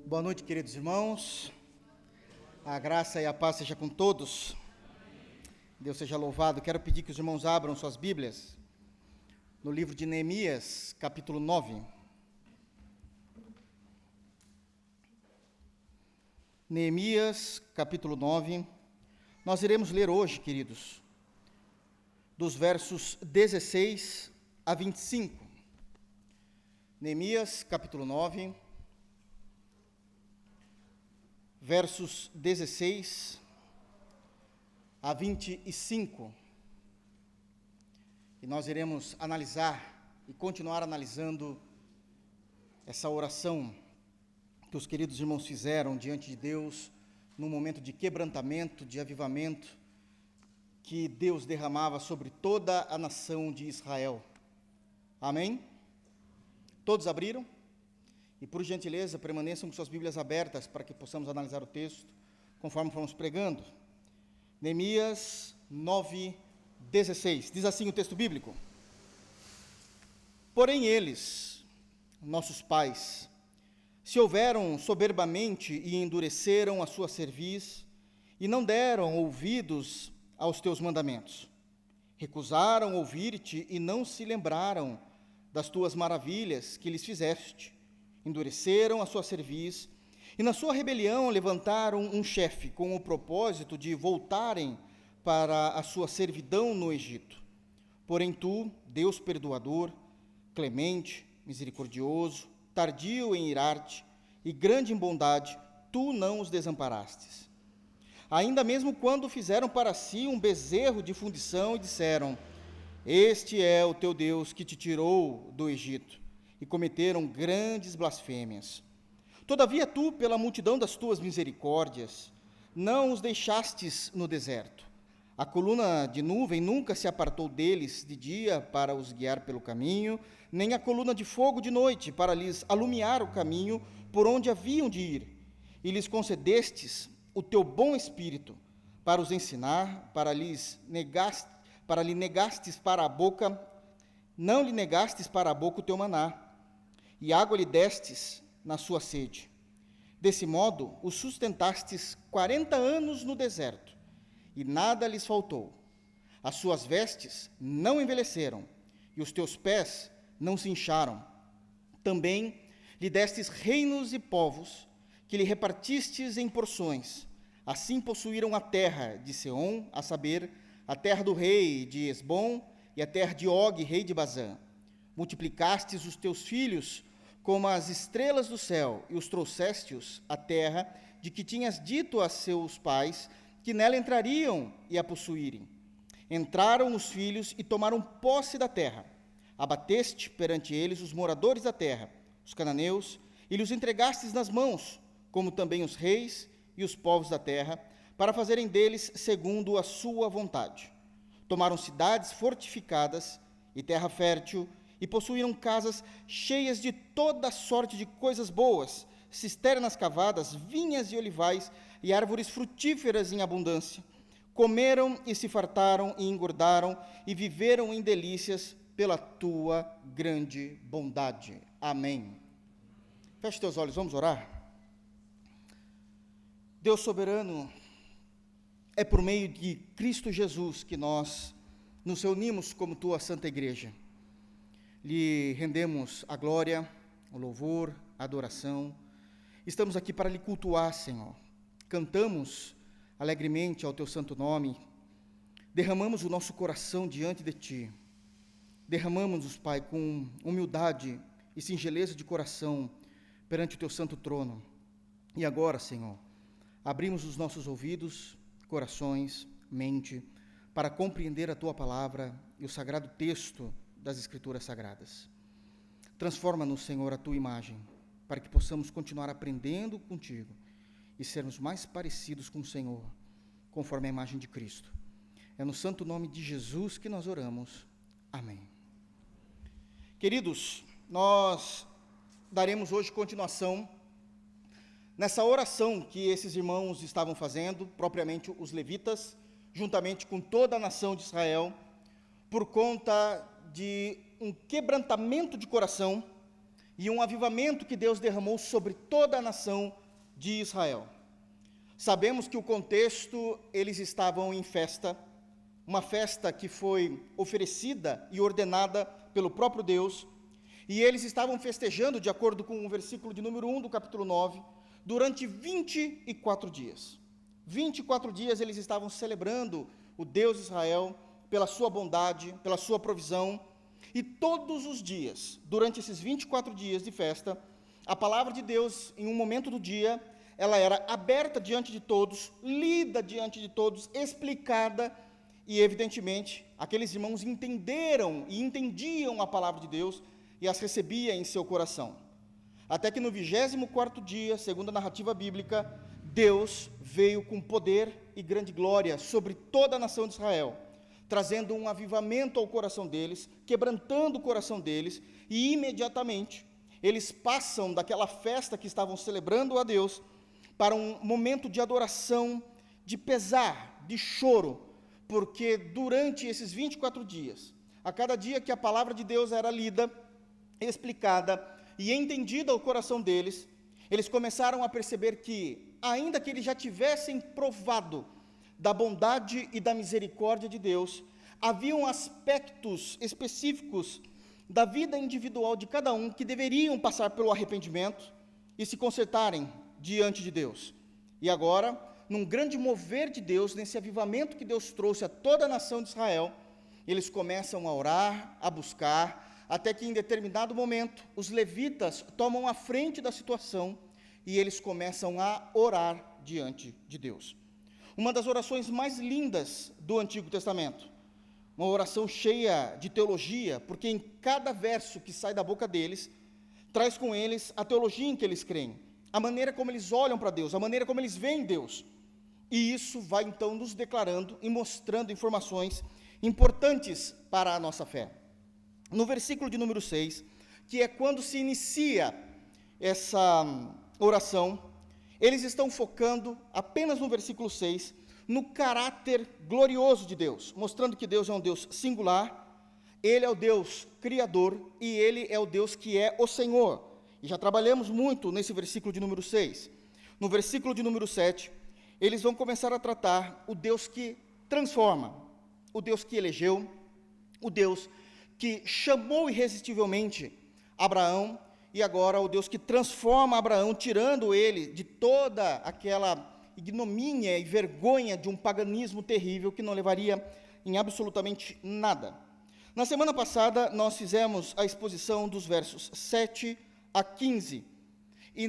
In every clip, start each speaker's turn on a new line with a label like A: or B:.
A: Boa noite, queridos irmãos. A graça e a paz seja com todos. Deus seja louvado. Quero pedir que os irmãos abram suas Bíblias no livro de Neemias, capítulo 9. Neemias, capítulo 9. Nós iremos ler hoje, queridos, dos versos 16 a 25. Neemias, capítulo 9. Versos 16 a 25, e nós iremos analisar e continuar analisando essa oração que os queridos irmãos fizeram diante de Deus, num momento de quebrantamento, de avivamento, que Deus derramava sobre toda a nação de Israel. Amém? Todos abriram? E, por gentileza, permaneçam com suas Bíblias abertas para que possamos analisar o texto conforme fomos pregando. Neemias 9, 16. Diz assim o texto bíblico: Porém eles, nossos pais, se houveram soberbamente e endureceram a sua cerviz, e não deram ouvidos aos teus mandamentos. Recusaram ouvir-te e não se lembraram das tuas maravilhas que lhes fizeste. Endureceram a sua cerviz, e na sua rebelião levantaram um chefe, com o propósito de voltarem para a sua servidão no Egito. Porém tu, Deus perdoador, clemente, misericordioso, tardio em irar-te, e grande em bondade, tu não os desamparastes. Ainda mesmo quando fizeram para si um bezerro de fundição e disseram: Este é o teu Deus que te tirou do Egito, e cometeram grandes blasfêmias. Todavia tu, pela multidão das tuas misericórdias, não os deixastes no deserto. A coluna de nuvem nunca se apartou deles de dia para os guiar pelo caminho, nem a coluna de fogo de noite para lhes alumiar o caminho por onde haviam de ir. E lhes concedestes o teu bom espírito para os ensinar, não lhe negastes para a boca o teu maná, e água lhe destes na sua sede. Desse modo, os sustentastes 40 anos no deserto, e nada lhes faltou. As suas vestes não envelheceram, e os teus pés não se incharam. Também lhe destes reinos e povos, que lhe repartistes em porções. Assim possuíram a terra de Seom, a saber, a terra do rei de Esbom, e a terra de Og, rei de Bazã. Multiplicastes os teus filhos como as estrelas do céu, e os trouxestes à terra de que tinhas dito a seus pais que nela entrariam e a possuírem. Entraram os filhos e tomaram posse da terra. Abateste perante eles os moradores da terra, os cananeus, e lhes entregastes nas mãos, como também os reis e os povos da terra, para fazerem deles segundo a sua vontade. Tomaram cidades fortificadas e terra fértil, e possuíram casas cheias de toda sorte de coisas boas, cisternas cavadas, vinhas e olivais, e árvores frutíferas em abundância. Comeram e se fartaram e engordaram, e viveram em delícias pela tua grande bondade. Amém. Feche teus olhos, vamos orar. Deus soberano, é por meio de Cristo Jesus que nós nos reunimos como tua santa igreja. Lhe rendemos a glória, o louvor, a adoração. Estamos aqui para lhe cultuar, Senhor. Cantamos alegremente ao teu santo nome. Derramamos o nosso coração diante de ti. Derramamos-nos, Pai, com humildade e singeleza de coração perante o teu santo trono. E agora, Senhor, abrimos os nossos ouvidos, corações, mente, para compreender a tua palavra e o sagrado texto das Escrituras Sagradas. Transforma-nos, Senhor, a tua imagem, para que possamos continuar aprendendo contigo e sermos mais parecidos com o Senhor, conforme a imagem de Cristo. É no santo nome de Jesus que nós oramos. Amém. Queridos, nós daremos hoje continuação nessa oração que esses irmãos estavam fazendo, propriamente os levitas, juntamente com toda a nação de Israel, por conta de um quebrantamento de coração e um avivamento que Deus derramou sobre toda a nação de Israel. Sabemos que o contexto, eles estavam em festa, uma festa que foi oferecida e ordenada pelo próprio Deus, e eles estavam festejando, de acordo com o versículo de número 1 do capítulo 9, durante 24 dias. 24 dias eles estavam celebrando o Deus de Israel pela sua bondade, pela sua provisão, e todos os dias, durante esses 24 dias de festa, a palavra de Deus, em um momento do dia, ela era aberta diante de todos, lida diante de todos, explicada, e evidentemente, aqueles irmãos entenderam e entendiam a palavra de Deus e as recebia em seu coração. Até que no 24º dia, segundo a narrativa bíblica, Deus veio com poder e grande glória sobre toda a nação de Israel, trazendo um avivamento ao coração deles, quebrantando o coração deles, e imediatamente eles passam daquela festa que estavam celebrando a Deus para um momento de adoração, de pesar, de choro, porque durante esses 24 dias, a cada dia que a palavra de Deus era lida, explicada e entendida ao coração deles, eles começaram a perceber que, ainda que eles já tivessem provado da bondade e da misericórdia de Deus, haviam aspectos específicos da vida individual de cada um que deveriam passar pelo arrependimento e se consertarem diante de Deus. E agora, num grande mover de Deus, nesse avivamento que Deus trouxe a toda a nação de Israel, eles começam a orar, a buscar, até que em determinado momento, os levitas tomam a frente da situação e eles começam a orar diante de Deus. Uma das orações mais lindas do Antigo Testamento, uma oração cheia de teologia, porque em cada verso que sai da boca deles, traz com eles a teologia em que eles creem, a maneira como eles olham para Deus, a maneira como eles veem Deus. E isso vai então nos declarando e mostrando informações importantes para a nossa fé. No versículo de número 6, que é quando se inicia essa oração, eles estão focando apenas no versículo 6, no caráter glorioso de Deus, mostrando que Deus é um Deus singular, Ele é o Deus criador e Ele é o Deus que é o Senhor. E já trabalhamos muito nesse versículo de número 6. No versículo de número 7, eles vão começar a tratar o Deus que transforma, o Deus que elegeu, o Deus que chamou irresistivelmente Abraão, e agora o Deus que transforma Abraão, tirando ele de toda aquela ignomínia e vergonha de um paganismo terrível que não levaria em absolutamente nada. Na semana passada, nós fizemos a exposição dos versos 7 a 15, e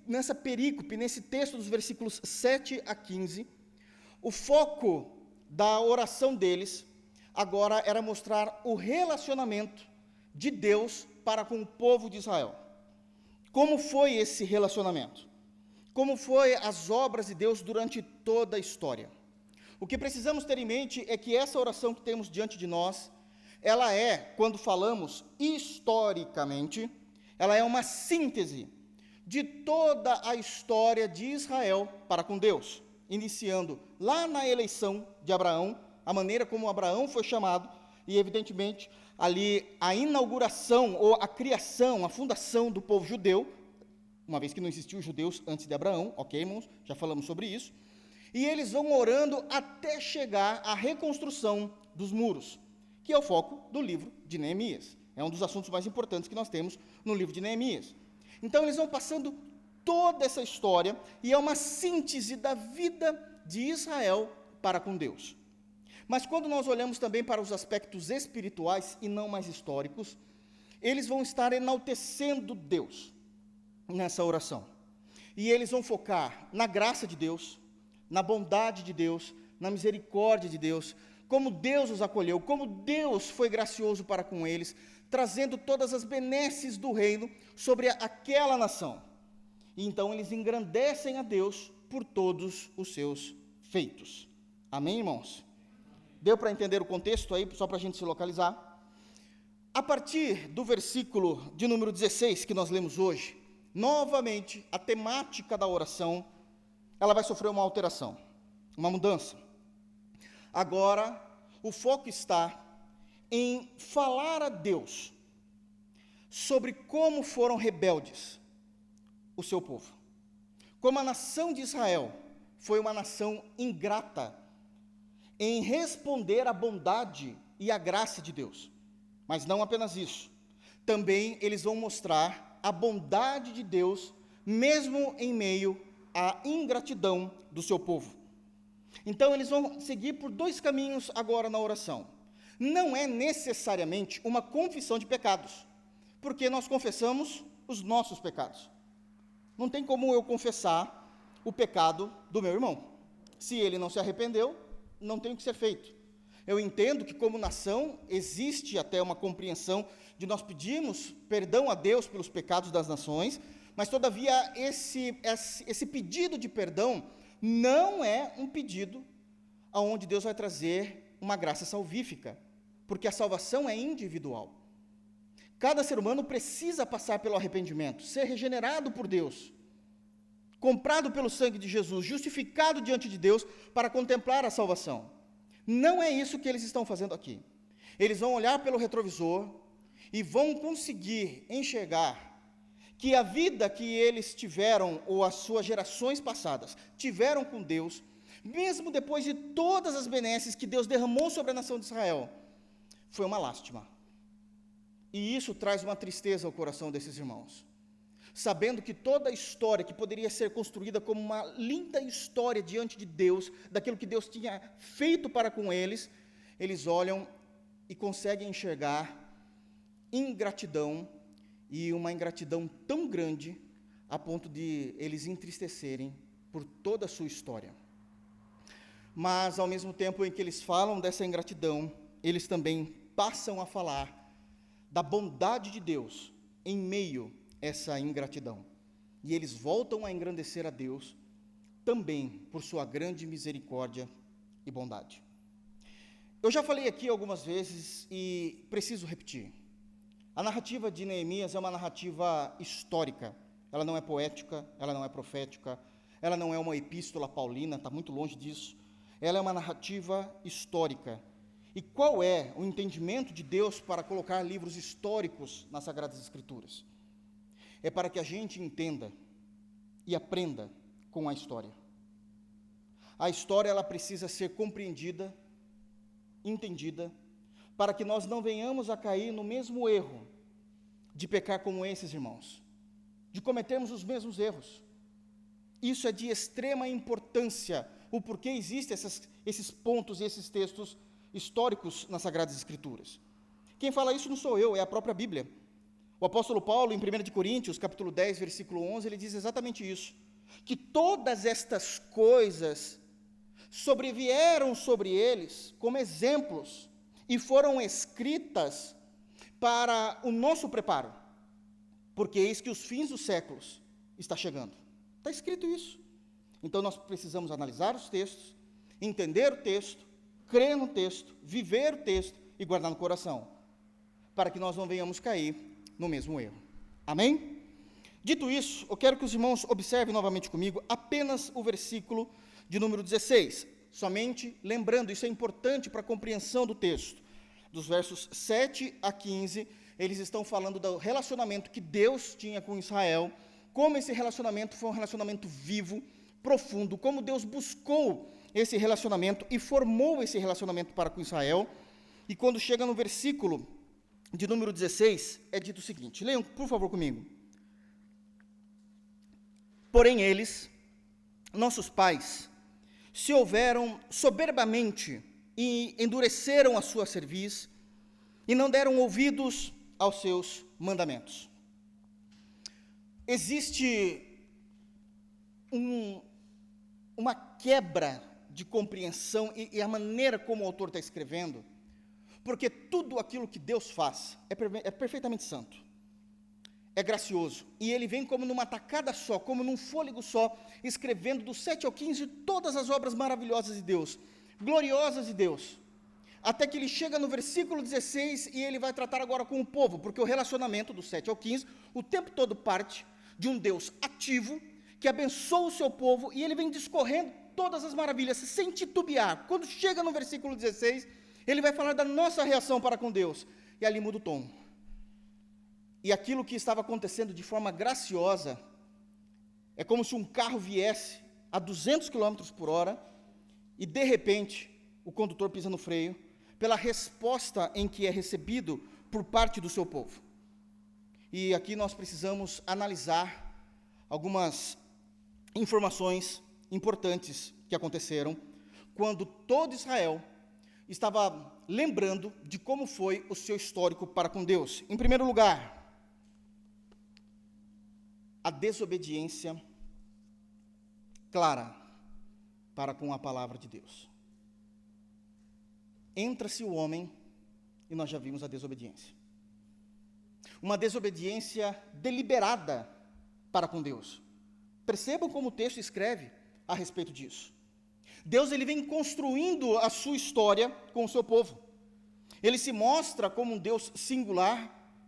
A: nessa perícope, nesse texto dos versículos 7 a 15, o foco da oração deles agora era mostrar o relacionamento de Deus para com o povo de Israel. Como foi esse relacionamento? Como foi as obras de Deus durante toda a história? O que precisamos ter em mente é que essa oração que temos diante de nós, ela é, quando falamos historicamente, ela é uma síntese de toda a história de Israel para com Deus, iniciando lá na eleição de Abraão, a maneira como Abraão foi chamado, e evidentemente ali a inauguração ou a criação, a fundação do povo judeu, uma vez que não existiam judeus antes de Abraão, ok, irmãos? Já falamos sobre isso. E eles vão orando até chegar à reconstrução dos muros, que é o foco do livro de Neemias. É um dos assuntos mais importantes que nós temos no livro de Neemias. Então, eles vão passando toda essa história, e é uma síntese da vida de Israel para com Deus. Mas quando nós olhamos também para os aspectos espirituais e não mais históricos, eles vão estar enaltecendo Deus nessa oração. E eles vão focar na graça de Deus, na bondade de Deus, na misericórdia de Deus, como Deus os acolheu, como Deus foi gracioso para com eles, trazendo todas as benesses do reino sobre aquela nação. E então eles engrandecem a Deus por todos os seus feitos. Amém, irmãos? Deu para entender o contexto aí, só para a gente se localizar? A partir do versículo de número 16, que nós lemos hoje, novamente, a temática da oração, ela vai sofrer uma alteração, uma mudança. Agora, o foco está em falar a Deus sobre como foram rebeldes o seu povo. Como a nação de Israel foi uma nação ingrata em responder à bondade e à graça de Deus. Mas não apenas isso. Também eles vão mostrar a bondade de Deus, mesmo em meio à ingratidão do seu povo. Então eles vão seguir por dois caminhos agora na oração. Não é necessariamente uma confissão de pecados, porque nós confessamos os nossos pecados. Não tem como eu confessar o pecado do meu irmão. Se ele não se arrependeu, não tem o que ser feito. Eu entendo que, como nação, existe até uma compreensão de nós pedirmos perdão a Deus pelos pecados das nações, mas, todavia, esse pedido de perdão não é um pedido onde Deus vai trazer uma graça salvífica, porque a salvação é individual. Cada ser humano precisa passar pelo arrependimento, ser regenerado por Deus, comprado pelo sangue de Jesus, justificado diante de Deus para contemplar a salvação. Não é isso que eles estão fazendo aqui. Eles vão olhar pelo retrovisor e vão conseguir enxergar que a vida que eles tiveram, ou as suas gerações passadas, tiveram com Deus, mesmo depois de todas as benesses que Deus derramou sobre a nação de Israel, foi uma lástima. E isso traz uma tristeza ao coração desses irmãos. Sabendo que toda a história que poderia ser construída como uma linda história diante de Deus, daquilo que Deus tinha feito para com eles, eles olham e conseguem enxergar ingratidão, e uma ingratidão tão grande, a ponto de eles entristecerem por toda a sua história. Mas, ao mesmo tempo em que eles falam dessa ingratidão, eles também passam a falar da bondade de Deus em meio a essa ingratidão. E eles voltam a engrandecer a Deus também por sua grande misericórdia e bondade. Eu já falei aqui algumas vezes e preciso repetir. A narrativa de Neemias é uma narrativa histórica. Ela não é poética, ela não é profética, ela não é uma epístola paulina, está muito longe disso. Ela é uma narrativa histórica. E qual é o entendimento de Deus para colocar livros históricos nas Sagradas Escrituras? É para que a gente entenda e aprenda com a história. A história, ela precisa ser compreendida, entendida, para que nós não venhamos a cair no mesmo erro de pecar como esses irmãos, de cometermos os mesmos erros. Isso é de extrema importância, o porquê existem esses pontos e esses textos históricos nas Sagradas Escrituras. Quem fala isso não sou eu, é a própria Bíblia. O apóstolo Paulo, em 1 Coríntios, capítulo 10, versículo 11, ele diz exatamente isso, que todas estas coisas sobrevieram sobre eles como exemplos e foram escritas para o nosso preparo, porque eis que os fins dos séculos está chegando. Está escrito isso. Então nós precisamos analisar os textos, entender o texto, crer no texto, viver o texto e guardar no coração, para que nós não venhamos cair no mesmo erro. Amém? Dito isso, eu quero que os irmãos observem novamente comigo apenas o versículo de número 16, somente lembrando, isso é importante para a compreensão do texto. Dos versos 7 a 15, eles estão falando do relacionamento que Deus tinha com Israel, como esse relacionamento foi um relacionamento vivo, profundo, como Deus buscou esse relacionamento e formou esse relacionamento para com Israel. E quando chega no versículo de número 16, é dito o seguinte, leiam por favor comigo. Porém eles, nossos pais, se houveram soberbamente e endureceram a sua cerviz e não deram ouvidos aos seus mandamentos. Existe uma quebra de compreensão e a maneira como o autor está escrevendo, porque tudo aquilo que Deus faz é perfeitamente santo, é gracioso, e ele vem como numa tacada só, como num fôlego só, escrevendo do 7 ao 15 todas as obras maravilhosas de Deus, gloriosas de Deus, até que ele chega no versículo 16 e ele vai tratar agora com o povo, porque o relacionamento do 7 ao 15, o tempo todo parte de um Deus ativo, que abençoa o seu povo, e ele vem discorrendo todas as maravilhas, sem titubear. Quando chega no versículo 16, ele vai falar da nossa reação para com Deus, e ali muda o tom. e aquilo que estava acontecendo de forma graciosa, é como se um carro viesse a 200 km por hora, e de repente, o condutor pisa no freio, pela resposta em que é recebido por parte do seu povo. E aqui nós precisamos analisar algumas informações importantes que aconteceram quando todo Israel estava lembrando de como foi o seu histórico para com Deus. Em primeiro lugar, a desobediência clara para com a palavra de Deus. Entra-se o homem e nós já vimos a desobediência. Uma desobediência deliberada para com Deus. Percebam como o texto escreve a respeito disso. Deus ele vem construindo a sua história com o seu povo. Ele se mostra como um Deus singular,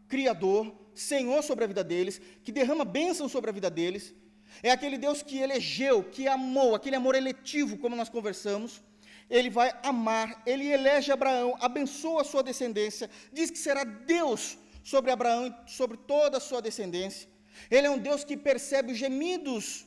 A: criador, Senhor sobre a vida deles, que derrama bênção sobre a vida deles. É aquele Deus que elegeu, que amou, aquele amor eletivo, como nós conversamos. Ele vai amar, ele elege Abraão, abençoa a sua descendência, diz que será Deus sobre Abraão e sobre toda a sua descendência. Ele é um Deus que percebe os gemidos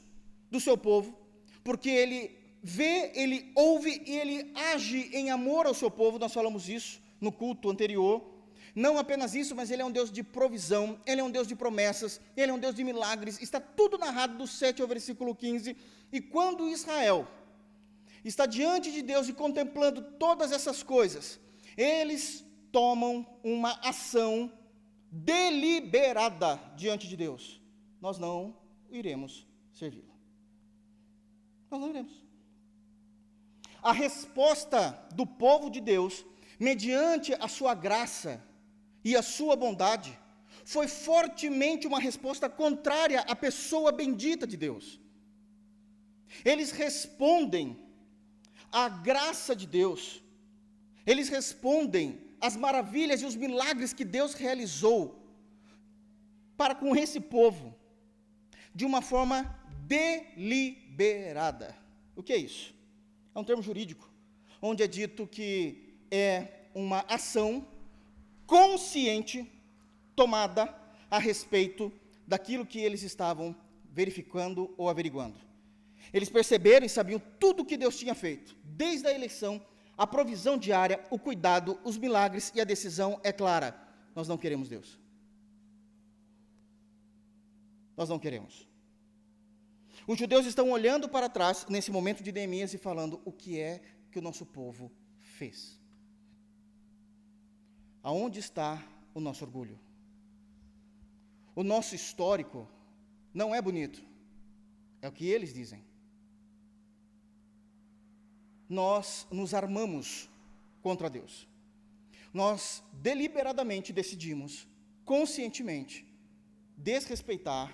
A: do seu povo, porque ele vê, ele ouve e ele age em amor ao seu povo. Nós falamos isso no culto anterior. Não apenas isso, mas ele é um Deus de provisão, ele é um Deus de promessas, ele é um Deus de milagres. Está tudo narrado do 7 ao versículo 15. E quando Israel está diante de Deus e contemplando todas essas coisas, eles tomam uma ação deliberada diante de Deus. Nós não iremos servi-lo. Nós não iremos. A resposta do povo de Deus, mediante a sua graça e a sua bondade, foi fortemente uma resposta contrária à pessoa bendita de Deus. Eles respondem à graça de Deus, eles respondem às maravilhas e os milagres que Deus realizou para com esse povo, de uma forma deliberada. O que é isso? É um termo jurídico, onde é dito que é uma ação consciente tomada a respeito daquilo que eles estavam verificando ou averiguando. Eles perceberam e sabiam tudo o que Deus tinha feito, desde a eleição, a provisão diária, o cuidado, os milagres, e a decisão é clara: nós não queremos Deus. Nós não queremos. Os judeus estão olhando para trás, nesse momento de Neemias, e falando: o que é que o nosso povo fez? Aonde está o nosso orgulho? O nosso histórico não é bonito, é o que eles dizem. Nós nos armamos contra Deus. Nós deliberadamente decidimos, conscientemente, desrespeitar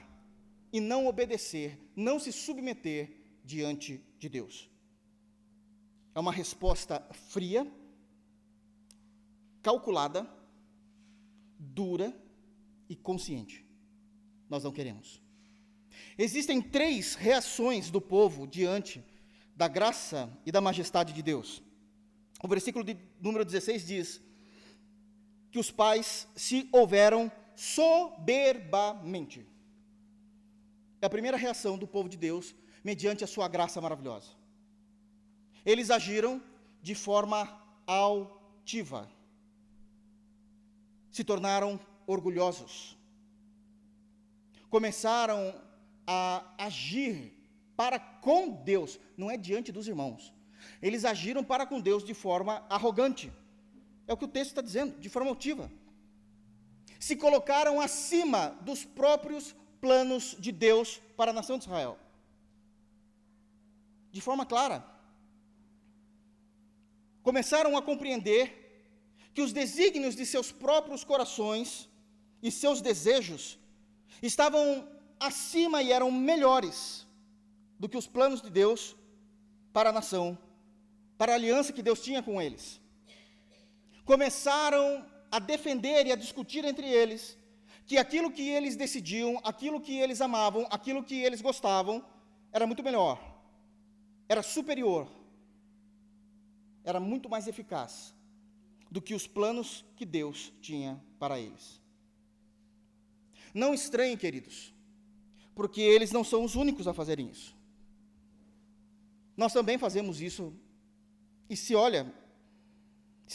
A: e não obedecer, não se submeter diante de Deus. É uma resposta fria, calculada, dura e consciente. Nós não queremos. Existem 3 reações do povo diante da graça e da majestade de Deus. O versículo número 16 diz que os pais se houveram soberbamente. É a primeira reação do povo de Deus mediante a sua graça maravilhosa. Eles agiram de forma altiva. Se tornaram orgulhosos. Começaram a agir para com Deus, não é diante dos irmãos. Eles agiram para com Deus de forma arrogante. É o que o texto está dizendo, de forma altiva. Se colocaram acima dos próprios planos de Deus para a nação de Israel. De forma clara. Começaram a compreender que os desígnios de seus próprios corações e seus desejos estavam acima e eram melhores do que os planos de Deus para a nação, para a aliança que Deus tinha com eles. Começaram a defender e a discutir entre eles que aquilo que eles decidiam, aquilo que eles amavam, aquilo que eles gostavam, era muito melhor, era superior, era muito mais eficaz do que os planos que Deus tinha para eles. Não estranhem, queridos, porque eles não são os únicos a fazerem isso. Nós também fazemos isso, e se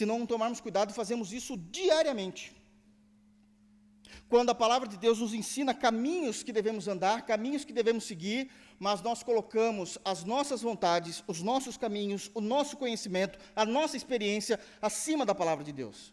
A: não tomarmos cuidado, fazemos isso diariamente. Quando a palavra de Deus nos ensina caminhos que devemos andar, caminhos que devemos seguir, mas nós colocamos as nossas vontades, os nossos caminhos, o nosso conhecimento, a nossa experiência acima da palavra de Deus.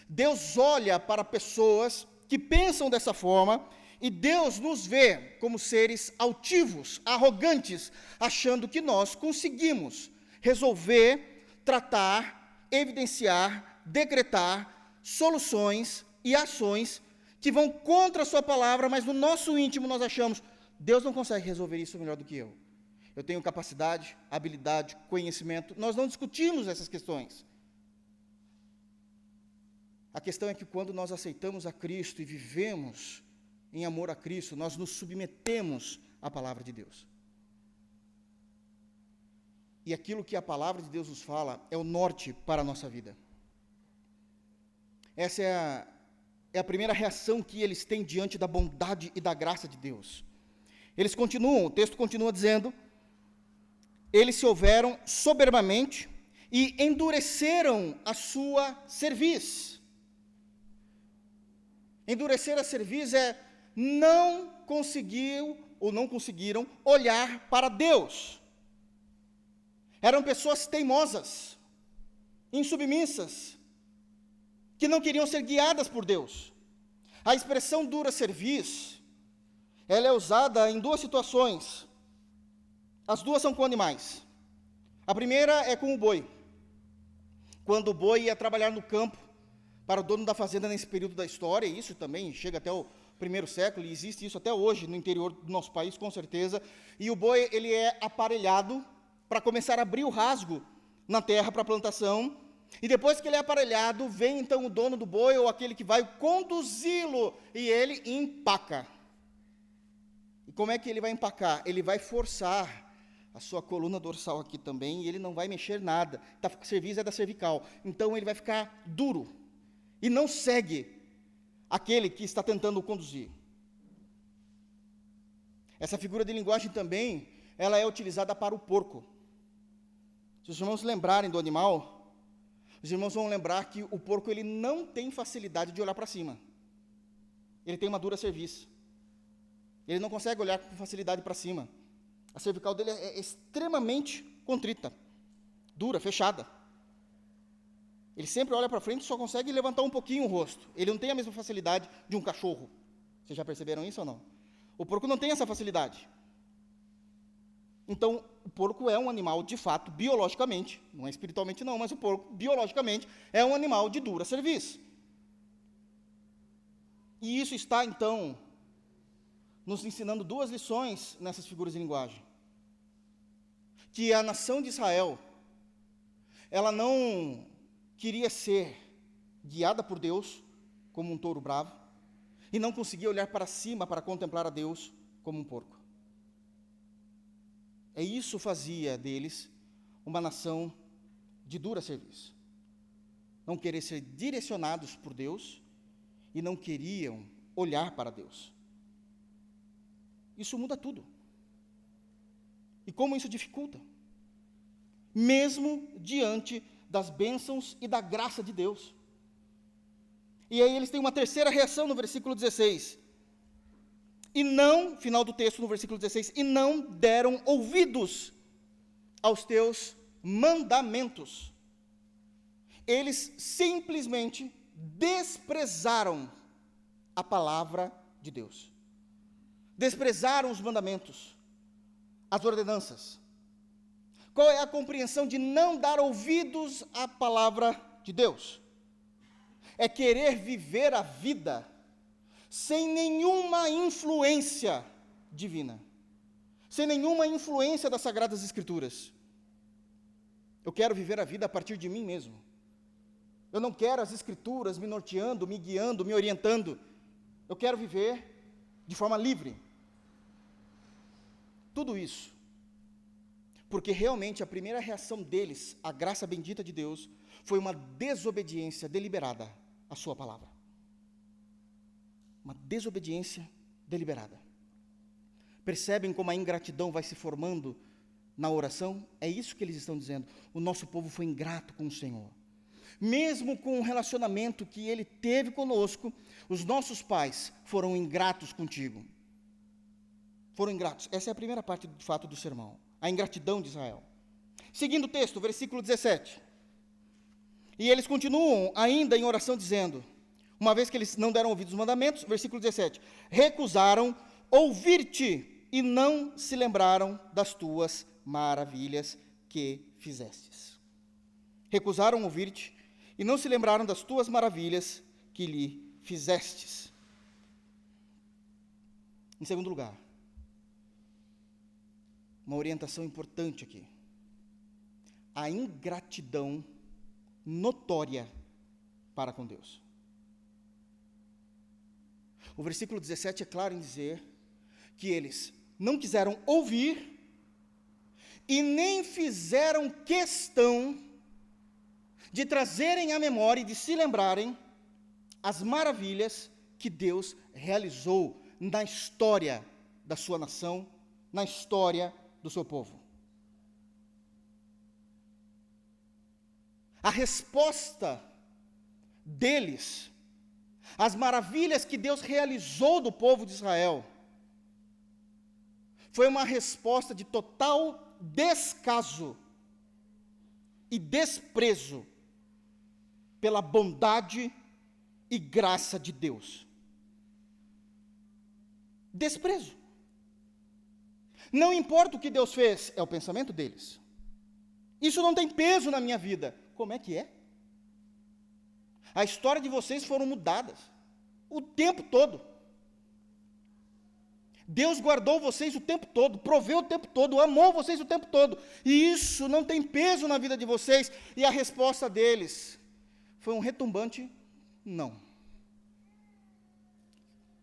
A: Deus olha para pessoas que pensam dessa forma, e Deus nos vê como seres altivos, arrogantes, achando que nós conseguimos resolver, tratar, evidenciar, decretar soluções e ações que vão contra a sua palavra, mas no nosso íntimo nós achamos, Deus não consegue resolver isso melhor do que eu. Eu tenho capacidade, habilidade, conhecimento, nós não discutimos essas questões. A questão é que quando nós aceitamos a Cristo e vivemos em amor a Cristo, nós nos submetemos à palavra de Deus. E aquilo que a palavra de Deus nos fala é o norte para a nossa vida. Essa é a primeira reação que eles têm diante da bondade e da graça de Deus. Eles continuam, o texto continua dizendo, eles se houveram soberbamente e endureceram a sua cerviz. Endurecer a cerviz é não conseguiram olhar para Deus. Eram pessoas teimosas, insubmissas, que não queriam ser guiadas por Deus. A expressão dura cerviz, ela é usada em duas situações. As duas são com animais. A primeira é com o boi. Quando o boi ia trabalhar no campo, para o dono da fazenda nesse período da história, e isso também chega até o primeiro século, e existe isso até hoje no interior do nosso país, com certeza, e o boi, ele é aparelhado para começar a abrir o rasgo na terra para a plantação, e depois que ele é aparelhado, vem então o dono do boi, ou aquele que vai conduzi-lo, e ele empaca. E como é que ele vai empacar? Ele vai forçar a sua coluna dorsal aqui também, e ele não vai mexer nada. A cerviz é da cervical, então ele vai ficar duro, e não segue aquele que está tentando o conduzir. Essa figura de linguagem também, ela é utilizada para o porco. Se os irmãos lembrarem do animal, os irmãos vão lembrar que o porco, ele não tem facilidade de olhar para cima. Ele tem uma dura cerviz. Ele não consegue olhar com facilidade para cima. A cervical dele é extremamente contrita, dura, fechada. Ele sempre olha para frente e só consegue levantar um pouquinho o rosto. Ele não tem a mesma facilidade de um cachorro. Vocês já perceberam isso ou não? O porco não tem essa facilidade. Então, o porco é um animal, de fato, biologicamente, não é espiritualmente não, mas o porco, biologicamente, é um animal de dura cerviz. E isso está, então, nos ensinando duas lições nessas figuras de linguagem. Que a nação de Israel, ela não queria ser guiada por Deus como um touro bravo, e não conseguia olhar para cima para contemplar a Deus como um porco. Isso fazia deles uma nação de dura cerviz. Não querer ser direcionados por Deus e não queriam olhar para Deus. Isso muda tudo. E como isso dificulta? Mesmo diante das bênçãos e da graça de Deus. E aí eles têm uma terceira reação no versículo 16. E não, final do texto no versículo 16, e não deram ouvidos aos teus mandamentos. Eles simplesmente desprezaram a palavra de Deus. Desprezaram os mandamentos, as ordenanças. Qual é a compreensão de não dar ouvidos à palavra de Deus? É querer viver a vida sem nenhuma influência divina, sem nenhuma influência das Sagradas Escrituras. Eu quero viver a vida a partir de mim mesmo. Eu não quero as Escrituras me norteando, me guiando, me orientando. Eu quero viver de forma livre. Tudo isso porque realmente a primeira reação deles à graça bendita de Deus foi uma desobediência deliberada à sua palavra. Uma desobediência deliberada. Percebem como a ingratidão vai se formando na oração? É isso que eles estão dizendo. O nosso povo foi ingrato com o Senhor. Mesmo com o relacionamento que Ele teve conosco, os nossos pais foram ingratos contigo. Foram ingratos. Essa é a primeira parte, de fato, do sermão. A ingratidão de Israel. Seguindo o texto, versículo 17. E eles continuam ainda em oração dizendo, uma vez que eles não deram ouvidos aos mandamentos, versículo 17, recusaram ouvir-te e não se lembraram das tuas maravilhas que fizestes. Recusaram ouvir-te e não se lembraram das tuas maravilhas que lhe fizestes. Em segundo lugar, uma orientação importante aqui. A ingratidão notória para com Deus. O versículo 17 é claro em dizer que eles não quiseram ouvir e nem fizeram questão de trazerem à memória e de se lembrarem as maravilhas que Deus realizou na história da sua nação, na história do seu povo. A resposta deles, as maravilhas que Deus realizou do povo de Israel, foi uma resposta de total descaso e desprezo pela bondade e graça de Deus. Desprezo. Não importa o que Deus fez, é o pensamento deles. Isso não tem peso na minha vida. Como é que é? A história de vocês foram mudadas o tempo todo. Deus guardou vocês o tempo todo, proveu o tempo todo, amou vocês o tempo todo. E isso não tem peso na vida de vocês. E a resposta deles foi um retumbante não.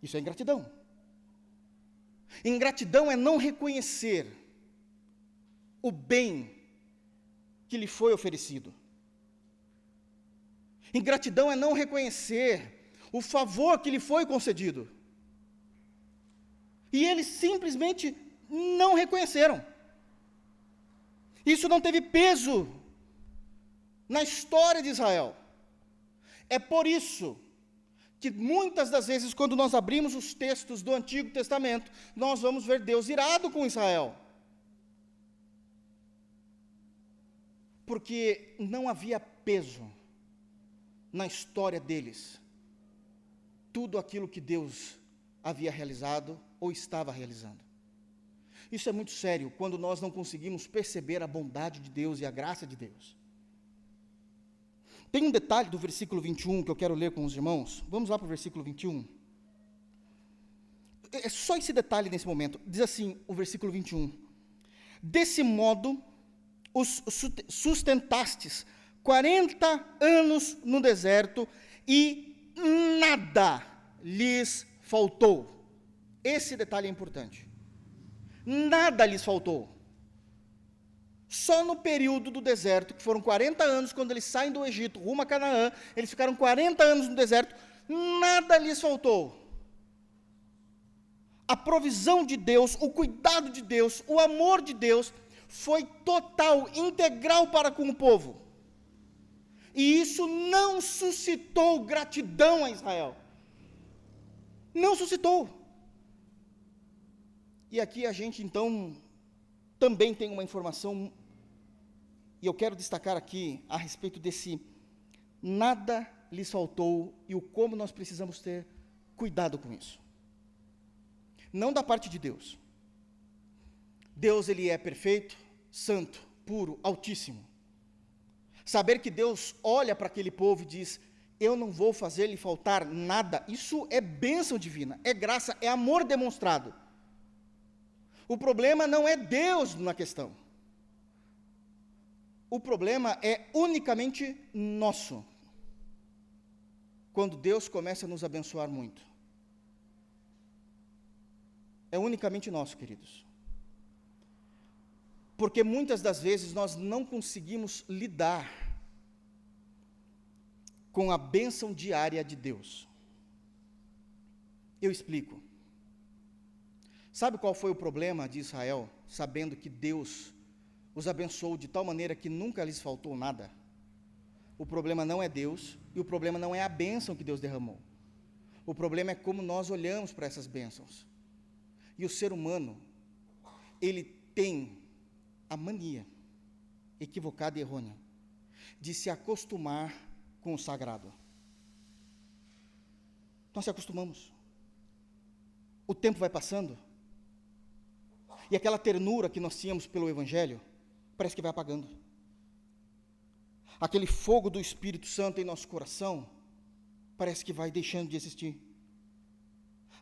A: Isso é ingratidão. Ingratidão é não reconhecer o bem que lhe foi oferecido. Ingratidão é não reconhecer o favor que lhe foi concedido. E eles simplesmente não reconheceram. Isso não teve peso na história de Israel. É por isso que muitas das vezes, quando nós abrimos os textos do Antigo Testamento, nós vamos ver Deus irado com Israel. Porque não havia peso na história deles, tudo aquilo que Deus havia realizado ou estava realizando. Isso é muito sério quando nós não conseguimos perceber a bondade de Deus e a graça de Deus. Tem um detalhe do versículo 21 que eu quero ler com os irmãos. Vamos lá para o versículo 21. É só esse detalhe nesse momento. Diz assim o versículo 21. Desse modo, os sustentastes 40 anos no deserto e nada lhes faltou. Esse detalhe é importante. Nada lhes faltou. Só no período do deserto, que foram 40 anos, quando eles saem do Egito, rumo a Canaã, eles ficaram 40 anos no deserto, nada lhes faltou. A provisão de Deus, o cuidado de Deus, o amor de Deus, foi total, integral para com o povo. E isso não suscitou gratidão a Israel. Não suscitou. E aqui a gente, então, também tem uma informação, e eu quero destacar aqui a respeito desse nada lhes faltou e o como nós precisamos ter cuidado com isso. Não da parte de Deus. Deus, Ele é perfeito, santo, puro, altíssimo. Saber que Deus olha para aquele povo e diz, eu não vou fazer lhe faltar nada, isso é bênção divina, é graça, é amor demonstrado. O problema não é Deus na questão. O problema é unicamente nosso. Quando Deus começa a nos abençoar muito. É unicamente nosso, queridos. Porque muitas das vezes nós não conseguimos lidar com a bênção diária de Deus. Eu explico. Sabe qual foi o problema de Israel, sabendo que Deus os abençoou de tal maneira que nunca lhes faltou nada? O problema não é Deus, e o problema não é a bênção que Deus derramou. O problema é como nós olhamos para essas bênçãos. E o ser humano, ele tem a mania, equivocada e errônea, de se acostumar com o sagrado. Nós se acostumamos. O tempo vai passando, e aquela ternura que nós tínhamos pelo Evangelho, parece que vai apagando. Aquele fogo do Espírito Santo em nosso coração, parece que vai deixando de existir.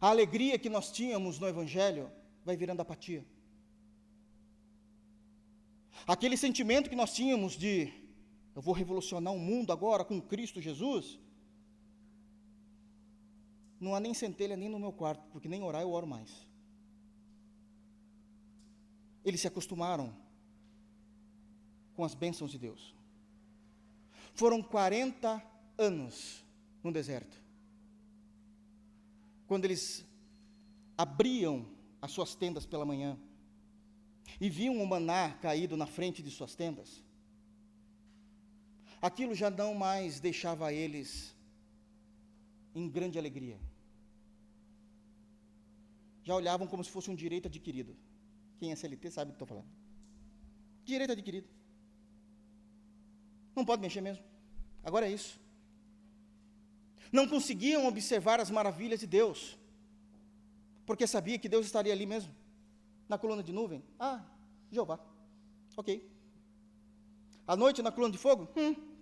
A: A alegria que nós tínhamos no Evangelho, vai virando apatia. Aquele sentimento que nós tínhamos de, eu vou revolucionar o mundo agora com Cristo Jesus, não há nem centelha nem no meu quarto, porque nem orar eu oro mais. Eles se acostumaram com as bênçãos de Deus. Foram 40 anos no deserto. Quando eles abriam as suas tendas pela manhã e viam o maná caído na frente de suas tendas, aquilo já não mais deixava eles em grande alegria. Já olhavam como se fosse um direito adquirido. Quem é CLT sabe do que estou falando. Direito adquirido. Não pode mexer mesmo. Agora é isso. Não conseguiam observar as maravilhas de Deus, porque sabia que Deus estaria ali mesmo, na coluna de nuvem. Ah, Jeová. Ok. À noite na coluna de fogo?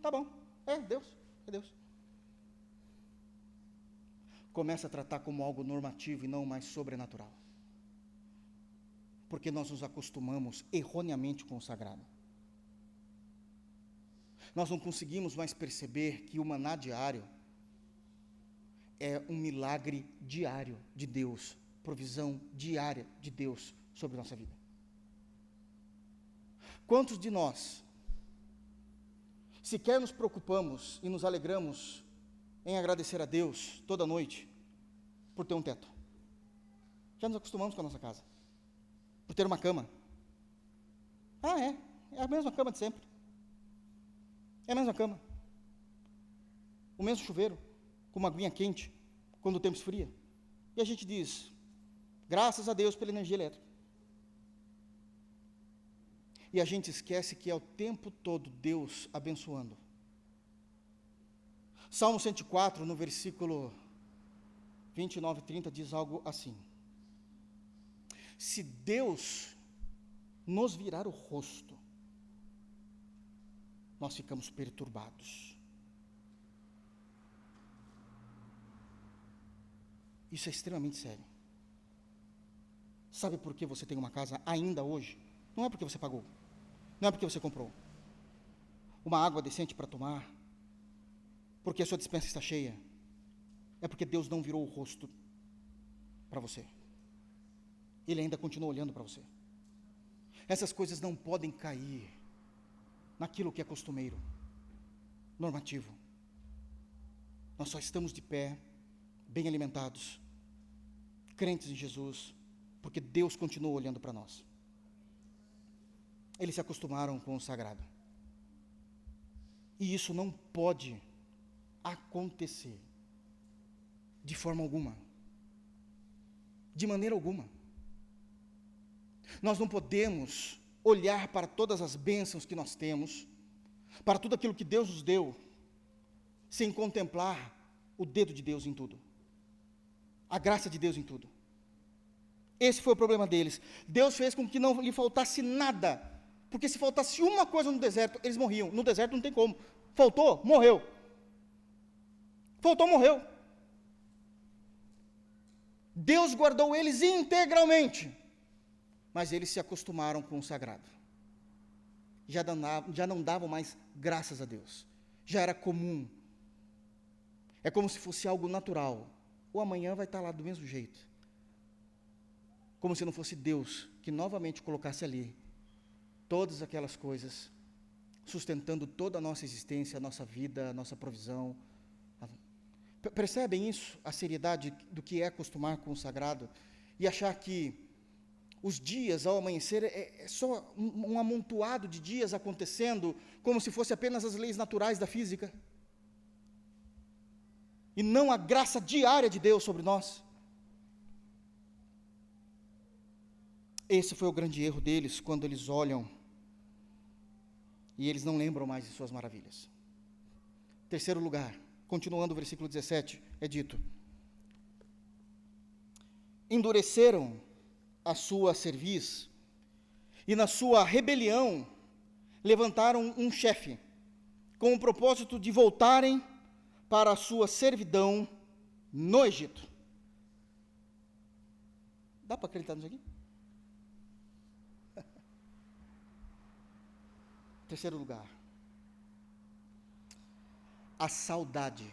A: Tá bom. É Deus. É Deus. Começa a tratar como algo normativo e não mais sobrenatural. Porque nós nos acostumamos erroneamente com o sagrado. Nós não conseguimos mais perceber que o maná diário é um milagre diário de Deus, provisão diária de Deus sobre a nossa vida. Quantos de nós sequer nos preocupamos e nos alegramos em agradecer a Deus toda noite por ter um teto? Já nos acostumamos com a nossa casa, por ter uma cama. É a mesma cama de sempre. É a mesma cama. O mesmo chuveiro, com uma aguinha quente, quando o tempo esfria. E a gente diz, graças a Deus pela energia elétrica. E a gente esquece que é o tempo todo Deus abençoando. Salmo 104, no versículo 29 e 30, diz algo assim: se Deus nos virar o rosto, nós ficamos perturbados. Isso é extremamente sério. Sabe por que você tem uma casa ainda hoje? Não é porque você pagou, não é porque você comprou uma água decente para tomar, porque a sua despensa está cheia. É porque Deus não virou o rosto para você. Ele ainda continua olhando para você. Essas coisas não podem cair naquilo que é costumeiro, normativo. Nós só estamos de pé, bem alimentados, crentes em Jesus, porque Deus continua olhando para nós. Eles se acostumaram com o sagrado. E isso não pode acontecer de forma alguma. De maneira alguma. Nós não podemos olhar para todas as bênçãos que nós temos, para tudo aquilo que Deus nos deu, sem contemplar o dedo de Deus em tudo, a graça de Deus em tudo. Esse foi o problema deles. Deus fez com que não lhe faltasse nada, porque se faltasse uma coisa no deserto, eles morriam. No deserto não tem como. Faltou, morreu. Faltou, morreu. Deus guardou eles integralmente, mas eles se acostumaram com o sagrado. Já não davam mais graças a Deus. Já era comum. É como se fosse algo natural. O amanhã vai estar lá do mesmo jeito. Como se não fosse Deus que novamente colocasse ali todas aquelas coisas, sustentando toda a nossa existência, a nossa vida, a nossa provisão. Percebem isso? A seriedade do que é acostumar com o sagrado e achar que os dias ao amanhecer é só um amontoado de dias acontecendo como se fosse apenas as leis naturais da física e não a graça diária de Deus sobre nós. Esse foi o grande erro deles quando eles olham e eles não lembram mais de suas maravilhas. Terceiro lugar, continuando o versículo 17, é dito: endureceram a sua cerviz e na sua rebelião levantaram um chefe, com o propósito de voltarem para a sua servidão no Egito. Dá para acreditar nisso aqui? Terceiro lugar, a saudade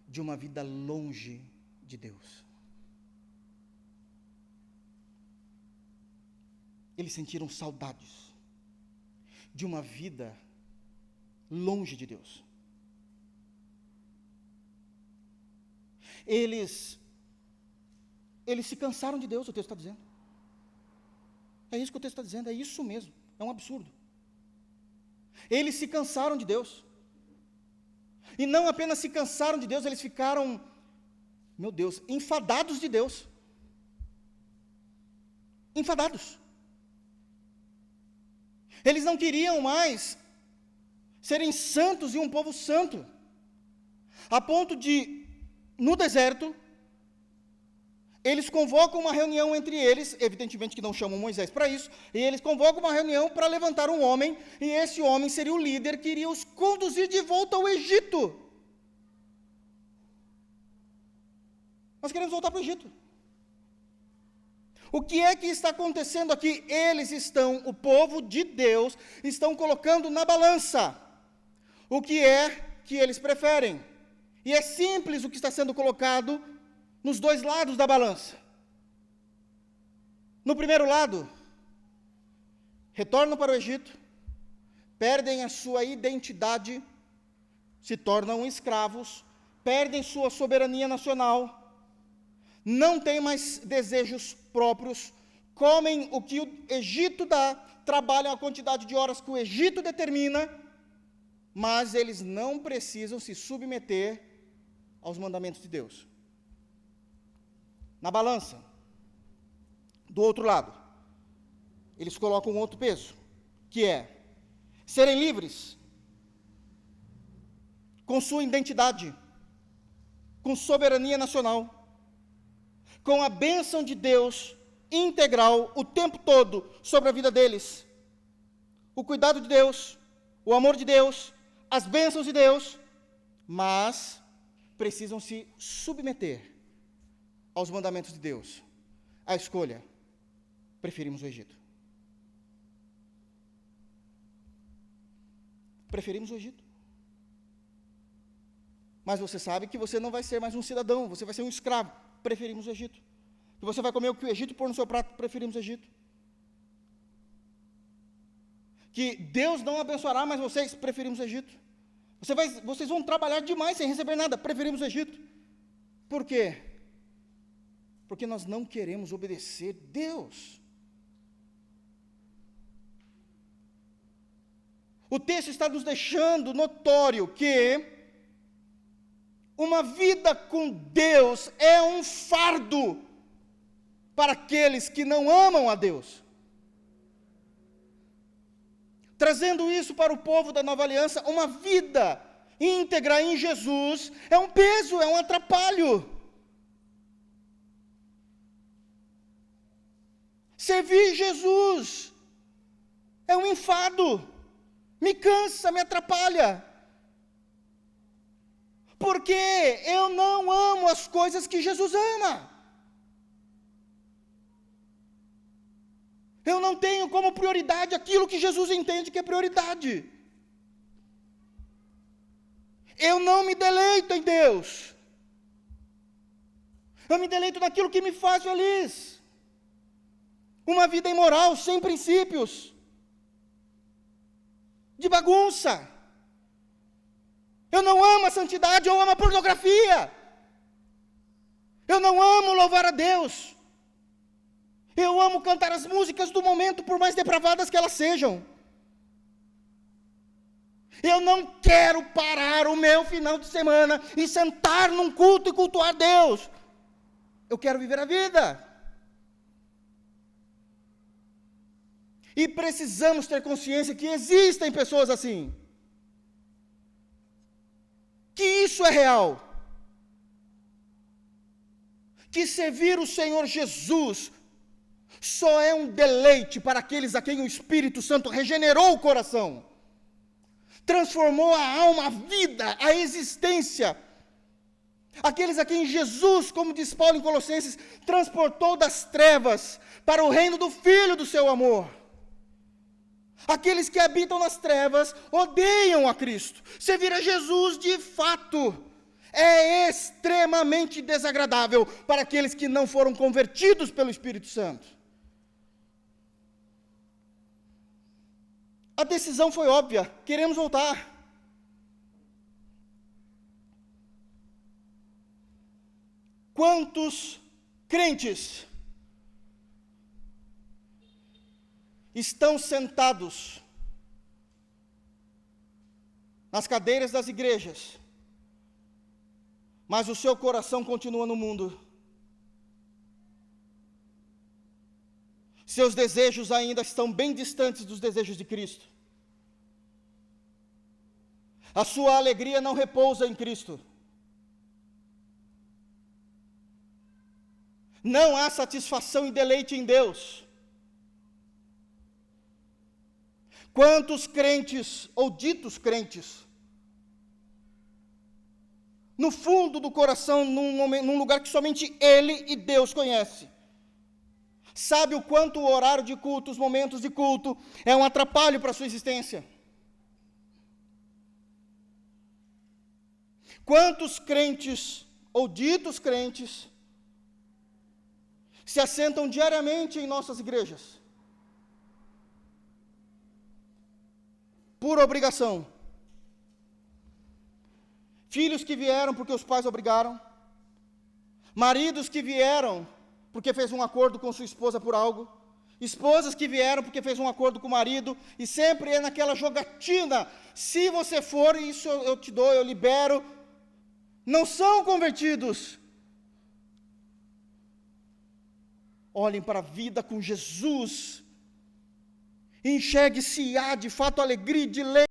A: de uma vida longe de Deus. Eles sentiram saudades de uma vida longe de Deus. Eles se cansaram de Deus, o texto está dizendo. É isso que o texto está dizendo, é isso mesmo, é um absurdo. Eles se cansaram de Deus. E não apenas se cansaram de Deus, eles ficaram, meu Deus, enfadados de Deus. Enfadados. Eles não queriam mais serem santos e um povo santo, a ponto de, no deserto, eles convocam uma reunião entre eles, evidentemente que não chamam Moisés para isso, e eles convocam uma reunião para levantar um homem, e esse homem seria o líder que iria os conduzir de volta ao Egito. Nós queremos voltar para o Egito. O que é que está acontecendo aqui? Eles estão, o povo de Deus, estão colocando na balança o que é que eles preferem. E é simples o que está sendo colocado nos dois lados da balança. No primeiro lado, retornam para o Egito, perdem a sua identidade, se tornam escravos, perdem sua soberania nacional, não têm mais desejos próprios, comem o que o Egito dá, trabalham a quantidade de horas que o Egito determina, mas eles não precisam se submeter aos mandamentos de Deus. Na balança, do outro lado, eles colocam um outro peso, que é serem livres, com sua identidade, com soberania nacional, com a bênção de Deus integral o tempo todo sobre a vida deles, o cuidado de Deus, o amor de Deus, as bênçãos de Deus, mas precisam se submeter aos mandamentos de Deus. A escolha, preferimos o Egito. Preferimos o Egito. Mas você sabe que você não vai ser mais um cidadão, você vai ser um escravo. Preferimos o Egito. Que você vai comer o que o Egito pôr no seu prato, preferimos o Egito. Que Deus não abençoará mais vocês, preferimos o Egito. Vocês vão trabalhar demais sem receber nada, preferimos o Egito. Por quê? Porque nós não queremos obedecer Deus. O texto está nos deixando notório que uma vida com Deus é um fardo para aqueles que não amam a Deus. Trazendo isso para o povo da nova aliança, uma vida íntegra em Jesus é um peso, é um atrapalho. Servir Jesus é um enfado, me cansa, me atrapalha. Porque eu não amo as coisas que Jesus ama. Eu não tenho como prioridade aquilo que Jesus entende que é prioridade. Eu não me deleito em Deus. Eu me deleito naquilo que me faz feliz. Uma vida imoral, sem princípios. De bagunça. Eu não amo a santidade, eu amo a pornografia. Eu não amo louvar a Deus. Eu amo cantar as músicas do momento, por mais depravadas que elas sejam. Eu não quero parar o meu final de semana e sentar num culto e cultuar Deus. Eu quero viver a vida. E precisamos ter consciência que existem pessoas assim. Que isso é real. Que servir o Senhor Jesus só é um deleite para aqueles a quem o Espírito Santo regenerou o coração, transformou a alma, a vida, a existência. Aqueles a quem Jesus, como diz Paulo em Colossenses, transportou das trevas para o reino do Filho do seu amor. Aqueles que habitam nas trevas odeiam a Cristo. Servir a Jesus, de fato, é extremamente desagradável para aqueles que não foram convertidos pelo Espírito Santo. A decisão foi óbvia, queremos voltar. Quantos crentes estão sentados nas cadeiras das igrejas, mas o seu coração continua no mundo? Seus desejos ainda estão bem distantes dos desejos de Cristo. A sua alegria não repousa em Cristo. Não há satisfação e deleite em Deus. Quantos crentes, ou ditos crentes, no fundo do coração, num lugar que somente Ele e Deus conhecem, sabe o quanto o horário de culto, os momentos de culto, é um atrapalho para a sua existência? Quantos crentes, ou ditos crentes, se assentam diariamente em nossas igrejas? Por obrigação. Filhos que vieram porque os pais obrigaram. Maridos que vieram porque fez um acordo com sua esposa por algo. Esposas que vieram porque fez um acordo com o marido. E sempre é naquela jogatina. Se você for, isso eu te dou, eu libero. Não são convertidos. Olhem para a vida com Jesus. Enxergue se há de fato alegria de ler